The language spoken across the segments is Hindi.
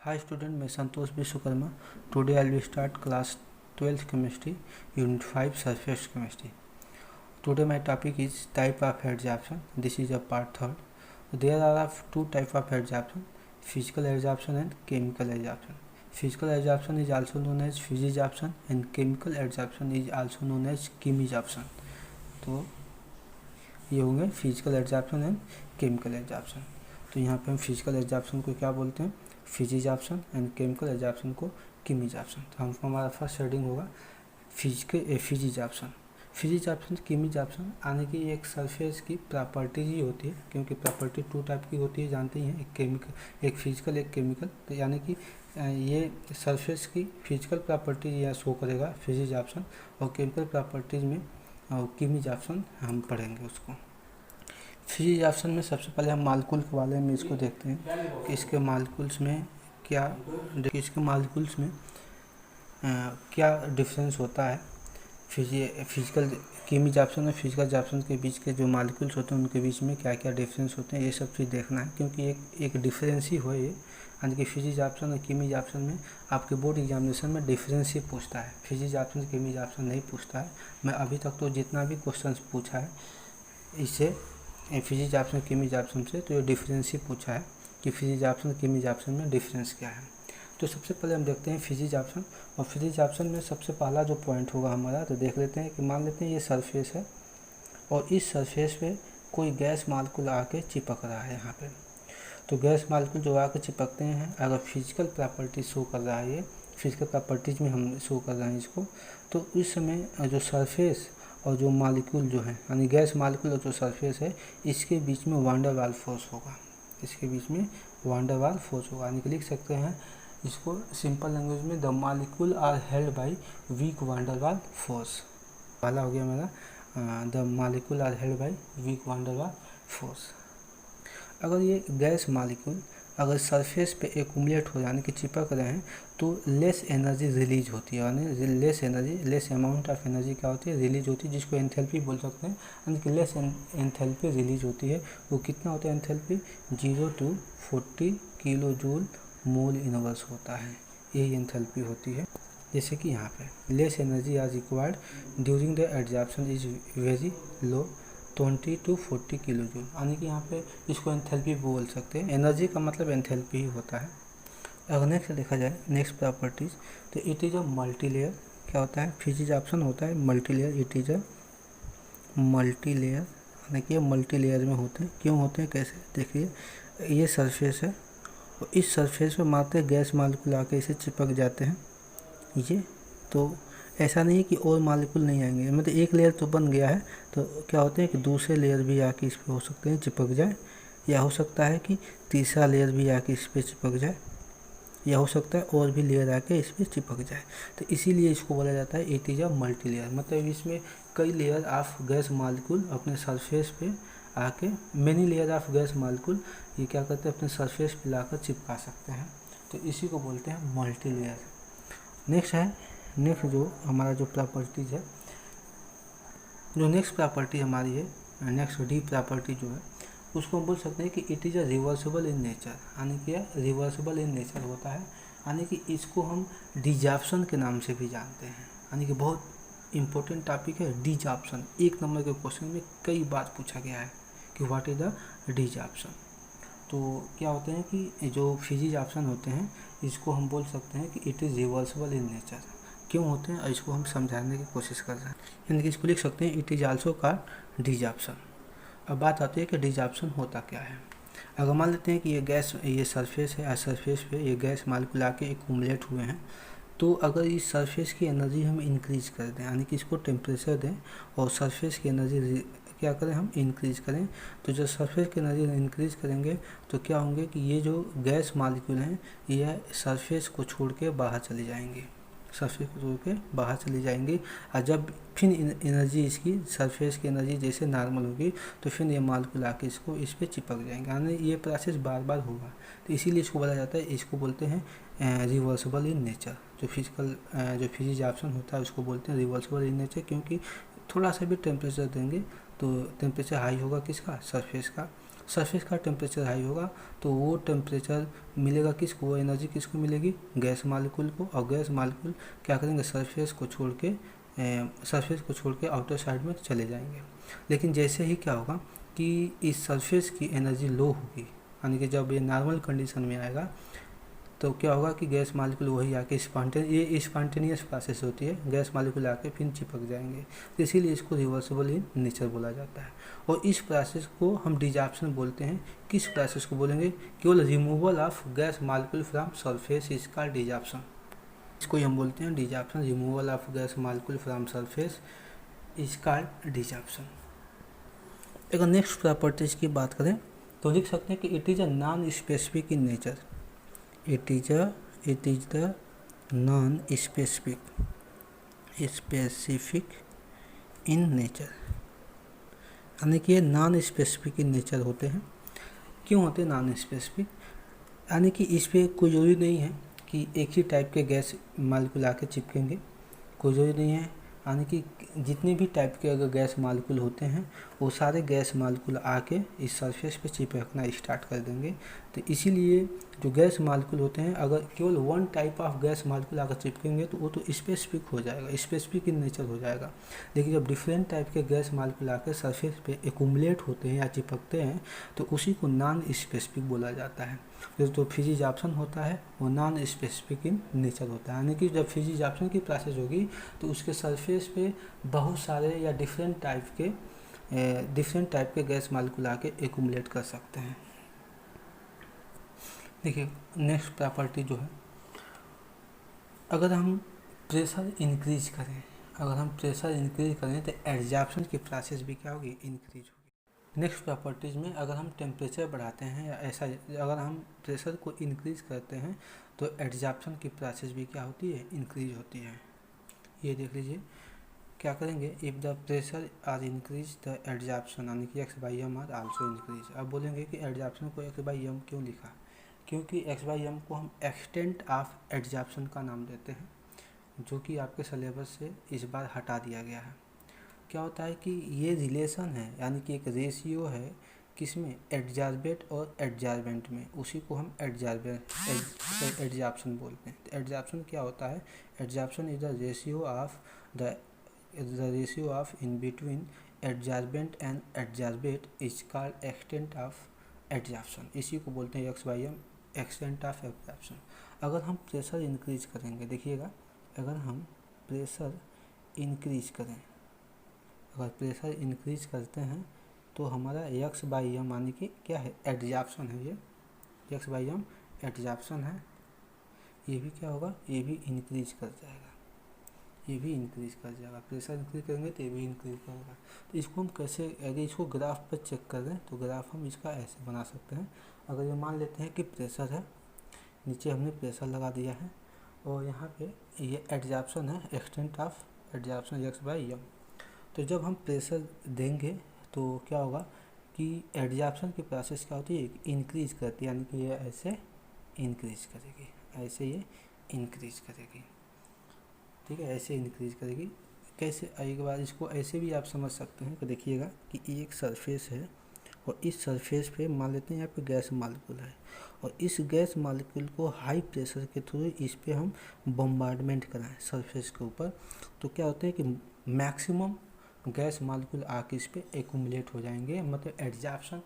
Hi student, मैं संतोष Vishwakarma. Today I will start class 12th chemistry, unit 5 surface chemistry. Today my topic is type of adsorption. This is a part 3rd. There are two type of adsorption, physical adsorption and chemical adsorption. Physical adsorption is also known as physisorption and chemical adsorption is also known as chemisorption. तो ये होंगे physical adsorption and chemical adsorption. तो यहाँ पे हम फिजिकल एडजॉर्प्शन को क्या बोलते हैं, फिजिजॉर्प्शन एंड केमिकल एडजॉर्प्शन को केमिजॉर्प्शन. तो हमको हमारा फर्स्ट हेडिंग होगा फिजिजॉर्प्शन. फिजिजॉर्प्शन केमिजॉर्प्शन आने की एक सरफेस की प्रॉपर्टीज ही होती है, क्योंकि प्रॉपर्टी टू टाइप की होती है, जानते ही हैं, एक केमिकल, एक फिजिकल, एक केमिकल. तो यानी कि ये सरफेस की फिजिकल प्रॉपर्टीज यहाँ शो करेगा फिजिजॉर्प्शन, और केमिकल प्रॉपर्टीज में केमिजॉर्प्शन हम पढ़ेंगे उसको. फिजिजॉर्प्शन में सबसे पहले हम मालिक्यूल के बारे में इसको देखते हैं कि इसके मालिक्यूल्स में क्या डिफरेंस होता है. फिजिकल केमिजॉर्प्शन और फिजिकल जॉर्प्शन के बीच के जो मालिक्यूल्स होते हैं उनके बीच में क्या क्या डिफरेंस होते हैं, ये सब चीज़ देखना है, क्योंकि एक डिफरेंस ही हो ये. यानी कि फिजिजॉर्प्शन और केमिजॉर्प्शन में आपके बोर्ड एग्जामिनेशन में डिफरेंस ही पूछता है, फिजिजॉर्प्शन केमिजॉर्प्शन नहीं पूछता है. मैं अभी तक तो जितना भी क्वेश्चन पूछा है इससे फिजिजॉर्प्शन केमिजॉर्प्शन से, तो ये डिफरेंस ही पूछा है कि फिजिजॉर्प्शन केमिजॉर्प्शन में डिफरेंस क्या है. तो सबसे पहले हम देखते हैं फिजिजॉर्प्शन. और फिजिजॉर्प्शन में सबसे पहला जो पॉइंट होगा हमारा, तो देख लेते हैं कि मान लेते हैं ये सरफेस है और इस सरफेस पे कोई गैस मालिक्यूल आके चिपक रहा है यहाँ पे. तो गैस मालिक्यूल जो आके चिपकते हैं, अगर फिजिकल प्रॉपर्टी शो कर रहा है, ये फिजिकल प्रॉपर्टीज में हम शो कर रहे हैं इसको, तो इस समय जो सरफेस और जो मालिक्यूल जो है, यानी गैस मालिक्यूल और जो सरफेस है, इसके बीच में वान डेर वाल्स फोर्स होगा. इसके बीच में वान डेर वाल्स फोर्स होगा. यानी कि लिख सकते हैं इसको सिंपल लैंग्वेज में, the molecule are held by weak van der Waals force. पहला हो गया मेरा, the molecule are held by weak van der Waals force. अगर ये गैस मालिक्यूल अगर सरफेस पे एक्यूमुलेट हो, यानी कि चिपक रहे हैं, तो लेस एनर्जी रिलीज होती है. यानी लेस अमाउंट ऑफ एनर्जी क्या होती है, रिलीज होती है, जिसको एंथैल्पी बोल सकते हैं. यानी कि लेस एंथैल्पी रिलीज होती है. वो कितना होता है enthalpy, 0 to 40 kilo joule mole inverse होता है, यही एंथैल्पी होती है. जैसे कि यहाँ पे less energy are required during the adsorption is very low, 20 to 40 kilo joule. यानी कि यहाँ पे इसको एंथैल्पी बोल सकते हैं. एनर्जी का मतलब एंथैल्पी ही होता है. अगर नेक्स्ट देखा जाए, नेक्स्ट प्रॉपर्टीज, तो it is a multi layer. क्या होता है, फिजिजॉर्प्शन होता है multi layer. It is a multi layer, यानी कि ये मल्टी लेयर में होते हैं. क्यों होते हैं, कैसे, देखिए ये सरफेस है और इस सरफेस पे मात्र गैस मालिक्यूल आके इसे चिपक जाते हैं. ये तो ऐसा नहीं है कि और मालिक्यूल नहीं आएंगे, मतलब एक लेयर तो बन गया है, तो क्या होते हैं कि दूसरे लेयर भी आके इस पर हो सकते हैं चिपक जाए, या हो सकता है कि तीसरा लेयर भी आके इस पर चिपक जाए, या हो सकता है और भी लेयर आके इस पर चिपक जाए. तो इसीलिए इसको बोला जाता है it is a multi layer. मतलब इसमें कई लेयर ऑफ गैस मालिक्यूल अपने सरफेस पे आके, many layer of gas molecule ये क्या करते हैं, अपने सरफेस पे लाकर चिपका सकते हैं. तो इसी को बोलते हैं मल्टी लेयर. नेक्स्ट जो हमारा जो प्रॉपर्टीज है, जो नेक्स्ट प्रॉपर्टी हमारी है, नेक्स्ट डी प्रॉपर्टी जो है, उसको हम बोल सकते हैं कि it is a reversible in nature. यानी कि रिवर्सिबल इन नेचर होता है. यानी कि इसको हम डिजॉर्प्शन के नाम से भी जानते हैं. यानी कि बहुत इंपॉर्टेंट टॉपिक है डिजॉर्प्शन. 1 नंबर के क्वेश्चन में कई बार पूछा गया है कि व्हाट इज़ द डिजॉर्प्शन. तो क्या होते हैं कि जो फिजिजॉर्प्शन होते हैं, इसको हम बोल सकते हैं कि it is reversible in nature. क्यों होते हैं, इसको हम समझाने की कोशिश कर रहे हैं. यानी कि इसको लिख सकते हैं इट इज़ आल्सो का डिजॉर्प्शन. अब बात आती है कि डिजॉर्प्शन होता क्या है. अगर मान लेते हैं कि ये सरफेस है, सरफेस पे ये गैस मालिक्यूल आके एक्यूमुलेट हुए हैं, तो अगर इस सरफेस की एनर्जी हम इंक्रीज कर दें, यानी कि इसको टेम्परेचर दें और सरफेस की एनर्जी क्या करें, हम इंक्रीज करें, तो जब सरफेस की एनर्जी इंक्रीज करेंगे तो क्या होंगे कि ये जो गैस मालिक्यूल हैं ये सरफेस को छोड़ के बाहर चली जाएंगी, सरफेस को छोड़ के बाहर चली जाएंगी. और जब फिर एनर्जी इसकी सरफेस की एनर्जी जैसे नॉर्मल होगी, तो फिर ये मालिक्यूल आके इसको इस पर चिपक जाएंगे. यानी ये प्रोसेस बार बार होगा. तो इसीलिए इसको बोला जाता है, इसको बोलते हैं रिवर्सिबल इन नेचर. जो फिजिजॉर्प्शन होता है उसको बोलते हैं रिवर्सिबल इन नेचर, क्योंकि थोड़ा सा भी टेम्परेचर देंगे तो टेम्परेचर हाई होगा किसका, सरफेस का, सरफेस का टेम्परेचर हाई होगा तो वो टेम्परेचर मिलेगा किसको, वो एनर्जी किसको मिलेगी, गैस मालिक्यूल को। और गैस मालिक्यूल क्या करेंगे, सरफेस को छोड़ के आउटर साइड में चले जाएंगे। लेकिन जैसे ही क्या होगा कि इस सरफेस की एनर्जी लो होगी, यानी कि जब ये नॉर्मल कंडीशन में आएगा तो क्या होगा कि गैस मालिक्यूल वही आके ये स्पॉन्टेनियस प्रोसेस होती है, गैस मालिक्यूल आके फिर चिपक जाएंगे, तो इसीलिए इसको रिवर्सिबल इन नेचर बोला जाता है। और इस प्रोसेस को हम डिजॉर्प्शन बोलते हैं। किस प्रोसेस को बोलेंगे, केवल removal of gas molecule from surface is called desorption. इसको हम बोलते हैं desorption, removal of gas molecule from surface is called desorption. अगर नेक्स्ट प्रॉपर्टीज की बात करें तो लिख सकते हैं कि it is a non specific in nature. it is the non specific in nature, यानी कि ये नॉन स्पेसिफिक इन नेचर होते हैं। क्यों होते हैं नॉन स्पेसिफिक, यानी कि इस पर कोई ज़रूरी नहीं है कि एक ही टाइप के गैस मालिक्यूल आके चिपकेंगे, कोई ज़रूरी नहीं है। यानी कि जितने भी टाइप के अगर गैस मालिक्यूल होते हैं वो सारे गैस मालिक्यूल आके इस सरफेस पे चिपकना स्टार्ट कर देंगे। तो इसीलिए जो गैस मालिक्यूल होते हैं, अगर केवल one type of gas molecule आकर चिपकेंगे तो वो तो स्पेसिफिक हो जाएगा, स्पेसिफिक इन नेचर हो जाएगा। लेकिन जब डिफरेंट टाइप के गैस मालिक्यूल आकर सरफेस पे एक्यूमुलेट होते हैं या चिपकते हैं तो उसी को नॉन स्पेसिफिक बोला जाता है। जो फिजिजॉर्प्शन होता है वो नॉन स्पेसिफिक इन नेचर होता है, यानी कि जब फिजिजॉर्प्शन की प्रोसेस होगी तो उसके सरफेस पे बहुत सारे या डिफरेंट टाइप के गैस मालिक्यूल आके एक्यूमुलेट कर सकते हैं। देखिए नेक्स्ट प्रॉपर्टी जो है, अगर हम प्रेशर इंक्रीज करें तो एडजॉर्प्शन की प्रोसेस भी क्या होगी, इंक्रीज होगी। नेक्स्ट प्रॉपर्टीज़ में अगर हम टेम्परेचर बढ़ाते हैं या ऐसा अगर हम प्रेशर को इंक्रीज करते हैं तो एडजॉर्प्शन की प्रोसेस भी क्या होती है, इंक्रीज होती है। ये देख लीजिए क्या करेंगे, if the pressure are increase the adsorption, यानी कि x by m are also increase. अब बोलेंगे कि एडजॉर्प्शन को एक्स बाई एम क्यों लिखा, क्योंकि एक्स बाई एम को हम एक्सटेंट ऑफ एडजॉर्प्शन का नाम देते हैं, जो कि आपके सिलेबस से इस बार हटा दिया गया है। क्या होता है कि ये रिलेशन है, यानी कि एक रेशियो है किसमें, एडजॉर्बेट और एडजॉर्बेंट में, उसी को हम एडजॉर्प्शन बोलते हैं। तो एडजॉर्प्शन क्या होता है, adsorption is the ratio of in between adsorbent and adsorbate is called extent of adsorption. इसी को बोलते हैं x by m, extent of adsorption. अगर हम प्रेशर इंक्रीज करेंगे, देखिएगा अगर हम प्रेशर इंक्रीज करते हैं तो हमारा एक्स बाई एम यानी कि क्या है, एडजॉर्प्शन है, ये एक्स बाई एम एडजॉर्प्शन है, ये भी क्या होगा, ये भी इंक्रीज कर जाएगा, प्रेशर इंक्रीज करेंगे तो ये भी इंक्रीज करेगा। तो इसको हम कैसे, अगर इसको ग्राफ पर चेक कर दें तो ग्राफ हम इसका ऐसे बना सकते हैं। अगर ये मान लेते हैं कि प्रेशर है, नीचे हमने प्रेशर लगा दिया है और यहाँ पे ये एडजॉर्प्शन है, extent of adsorption x by m. तो जब हम प्रेशर देंगे तो क्या होगा कि एडजॉर्प्शन की प्रोसेस क्या होती है, इंक्रीज करती है, यानी कि ये ऐसे इंक्रीज करेगी, ऐसे ये इंक्रीज करेगी, ठीक है, ऐसे इंक्रीज करेगी। कैसे, एक बार इसको ऐसे भी आप समझ सकते हैं कि देखिएगा कि ये एक सरफेस है और इस सरफेस पे मान लेते हैं यहाँ पे गैस मालिक्यूल है और इस गैस मालिक्यूल को हाई प्रेशर के थ्रू इस पे हम बम्बार्डमेंट कराएं सरफेस के ऊपर, तो क्या होता है कि मैक्सिमम गैस मालिक्यूल आके इस पे एक्यूमुलेट हो जाएंगे, मतलब एडजॉर्प्शन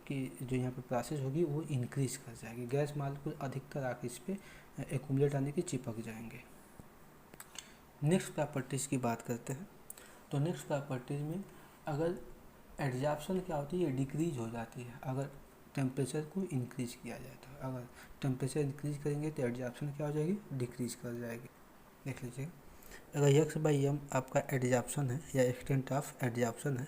की जो यहाँ पे प्रोसेस होगी वो इंक्रीज कर जाएगी, गैस मालिक्यूल अधिकतर आके इस पे एक्यूमुलेट आने की चिपक जाएंगे। नेक्स्ट प्रॉपर्टीज़ की बात करते हैं तो नेक्स्ट प्रॉपर्टीज़ में अगर एडजॉर्प्शन क्या होती है, डिक्रीज हो जाती है अगर टेम्परेचर को इंक्रीज किया जाए तो। अगर टेम्परेचर इंक्रीज करेंगे तो एडजॉर्प्शन क्या हो जाएगी, डिक्रीज कर जाएगी। देख लीजिए अगर एक्स बाई एम आपका एडजॉर्प्शन है या एक्सटेंट ऑफ एडजॉर्प्शन है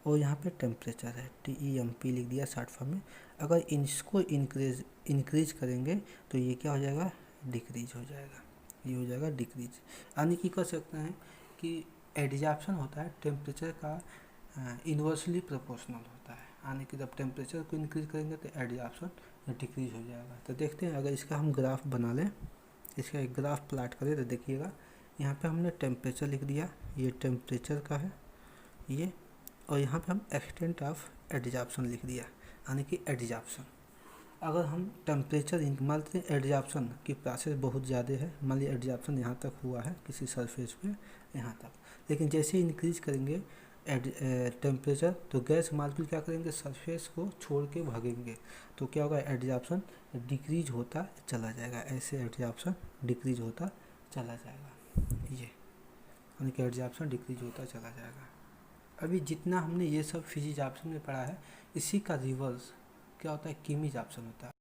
और यहाँ पे टेम्परेचर है TEMP लिख दिया शॉर्ट फॉर्म में, अगर इसको इंक्रीज करेंगे तो ये क्या हो जाएगा, डिक्रीज हो जाएगा, ये हो जाएगा डिक्रीज। यानी कि कर सकते हैं कि एडजॉर्प्शन होता है टेम्परेचर का इन्वर्सली प्रोपोर्शनल होता है, यानी कि जब टेम्परेचर को इंक्रीज करेंगे तो एडजॉर्प्शन डिक्रीज हो जाएगा। तो देखते हैं अगर इसका हम ग्राफ बना लें, इसका एक ग्राफ प्लाट करें तो देखिएगा यहाँ पे हमने टेम्परेचर लिख दिया, ये टेम्परेचर का है ये, और यहाँ पे हम एक्सटेंट ऑफ एडजॉर्प्शन लिख दिया, यानी कि एडजॉर्प्शन। अगर हम टेम्परेचर मान लेते हैं एडजॉर्प्शन की प्रोसेस बहुत ज़्यादा है, मान लीजिए एडजॉर्प्शन यहाँ तक हुआ है किसी सरफेस पे यहाँ तक, लेकिन जैसे ही इंक्रीज करेंगे टेम्परेचर तो गैस मालिक्यूल क्या करेंगे, सरफेस को छोड़ के भागेंगे, तो क्या होगा, एडजॉर्प्शन डिक्रीज होता चला जाएगा, ऐसे एडजॉर्प्शन डिक्रीज होता चला जाएगा, ये यानी कि एडजॉर्प्शन डिक्रीज होता चला जाएगा। अभी जितना हमने ये सब फिजिक्स ऑप्शन में पढ़ा है, इसी का रिवर्स क्या होता है, कीमीज ऑप्शन होता है।